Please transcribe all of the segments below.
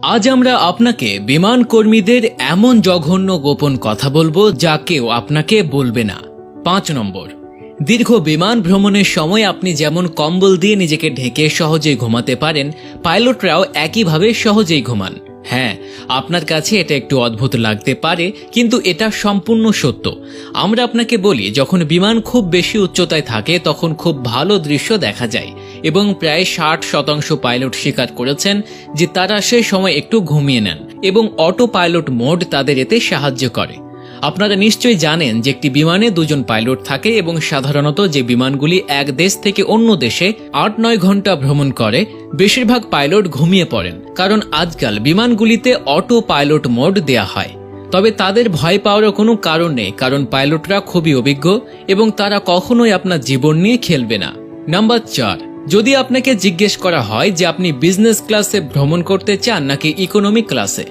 আজ আমরা আপনাকে বিমান কর্মীদের এমন জঘন্য গোপন কথা বলবো যা কেউ আপনাকে বলবে না। 5 নম্বর, দীর্ঘ বিমান ভ্রমণের সময় আপনি যেমন কম্বল দিয়ে নিজেকে ঢেকে সহজেই ঘুমাতে পারেন, পাইলটরাও একইভাবে সহজেই ঘুমান। হ্যাঁ, আপনার কাছে এটা একটু অদ্ভুত লাগতে পারে, কিন্তু এটা সম্পূর্ণ সত্য। আমরা আপনাকে বলি, যখন বিমান খুব বেশি উচ্চতায় থাকে তখন খুব ভালো দৃশ্য দেখা যায় এবং প্রায় 60% পাইলট স্বীকার করেছেন যে তারা সেই সময় একটু ঘুমিয়ে নেন এবং অটো পাইলট মোড তাদের এতে সাহায্য করে। আপনারা নিশ্চয়ই জানেন যে একটি বিমানে 2 জন পাইলট থাকে এবং সাধারণত যে বিমানগুলি এক দেশ থেকে অন্য দেশে 8-9 ঘন্টা ভ্রমণ করে, বেশিরভাগ পাইলট ঘুমিয়ে পড়েন, কারণ আজকাল বিমানগুলিতে অটো পাইলট মোড দেয়া হয়। তবে তাদের ভয় পাওয়ারও কোনো কারণ নেই, কারণ পাইলটরা খুবই অভিজ্ঞ এবং তারা কখনোই আপনার জীবন নিয়ে খেলবে না। নাম্বার 4, যদি আপনাকে জিজ্ঞেস করা হয় যে আপনি বিজনেস ক্লাসে ভ্রমণ করতে চান নাকি ইকোনমি ক্লাসে,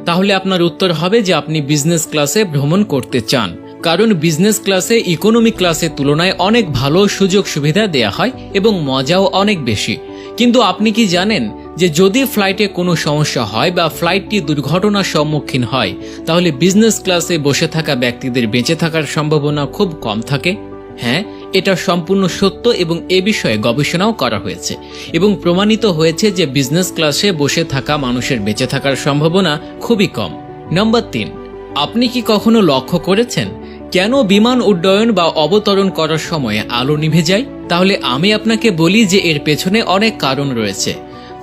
তাহলে আপনার উত্তর হবে যে আপনি বিজনেস ক্লাসে ভ্রমণ করতে চান, কারণ বিজনেস ক্লাসে ইকোনমি ক্লাসের তুলনায় অনেক ভালো সুযোগ সুবিধা দেয়া হয় এবং মজাও অনেক বেশি। কিন্তু আপনি কি জানেন যে যদি ফ্লাইটে কোনো সমস্যা হয় বা ফ্লাইটটি দুর্ঘটনার সম্মুখীন হয়, তাহলে বিজনেস ক্লাসে বসে থাকা ব্যক্তিদের বেঁচে থাকার সম্ভাবনা খুব কম থাকে? হ্যাঁ, এটা সম্পূর্ণ সত্য এবং এ বিষয়ে গবেষণাও করা হয়েছে এবং প্রমাণিত হয়েছে যে বিজনেস ক্লাসে বসে থাকা মানুষের বেঁচে থাকার সম্ভাবনা খুবই কম। নাম্বার 3, আপনি কি কখনো লক্ষ্য করেছেন কেন বিমান উড্ডয়ন বা অবতরণ করার সময় আলো নিভে যায়? তাহলে আমি আপনাকে বলি যে এর পেছনে অনেক কারণ রয়েছে।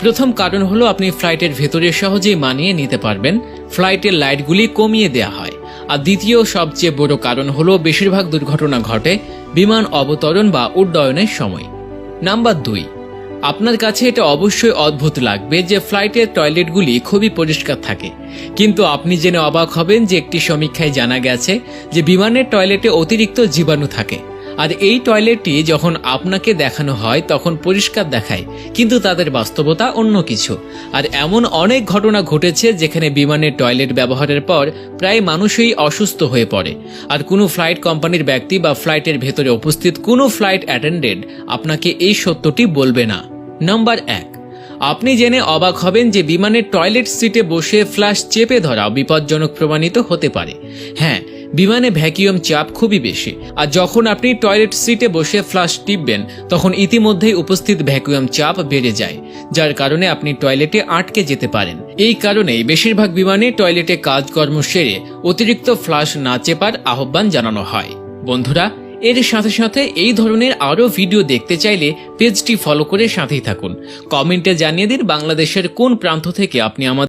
প্রথম কারণ হলো আপনি ফ্লাইটের ভেতরে সহজেই মানিয়ে নিতে পারবেন, ফ্লাইটের লাইটগুলি কমিয়ে দেয়া হয়। আর দ্বিতীয় সবচেয়ে বড় কারণ হলো বেশিরভাগ দুর্ঘটনা ঘটে বিমান অবতরণ বা উড্ডয়নের সময়। নাম্বার 2, আপনার কাছে এটা অবশ্যই অদ্ভুত লাগবে যে ফ্লাইটের টয়লেটগুলি খুবই পরিষ্কার থাকে, কিন্তু আপনি জেনে অবাক হবেন যে একটি সমীক্ষায় জানা গেছে যে বিমানের টয়লেটে অতিরিক্ত জীবাণু থাকে, আর এই টয়লেটটি যখন আপনাকে দেখানো হয় তখন পরিষ্কার দেখায়, কিন্তু তাদের বাস্তবতা অন্য কিছু। আর এমন অনেক ঘটনা ঘটেছে যেখানে বিমানের টয়লেট ব্যবহারের পর প্রায় মানুষই অসুস্থ হয়ে পড়ে, আর কোনো ফ্লাইট কোম্পানির ব্যক্তি বা ফ্লাইটের ভেতরে উপস্থিত কোনো ফ্লাইট অ্যাটেন্ডেন্ট আপনাকে এই সত্যটি বলবে না। নাম্বার 1, আপনি জেনে অবাক হবেন যে বিমানের টয়লেট সিটে বসে ফ্ল্যাশ চেপে ধরা বিপজ্জনক প্রমাণিত হতে পারে। হ্যাঁ, বিমানে ভ্যাকুয়াম চাপ খুবই বেশি, আর যখন আপনি টয়লেট সিটে বসে ফ্ল্যাশ টিপবেন তখন ইতিমধ্যেই উপস্থিত ভ্যাকুয়াম চাপ বেড়ে যায়, যার কারণে আপনি টয়লেটে আটকে যেতে পারেন। এই কারণেই বেশিরভাগ বিমানে টয়লেটে কাজকর্ম সেরে অতিরিক্ত ফ্ল্যাশ না চেপার আহ্বান জানানো হয়। বন্ধুরা, এর সাথে সাথে এই ধরনের আরও ভিডিও দেখতে চাইলে পেজটি ফলো করে সাথেই থাকুন। কমেন্টে জানিয়ে দিন বাংলাদেশের কোন প্রান্ত থেকে আপনি আমাদের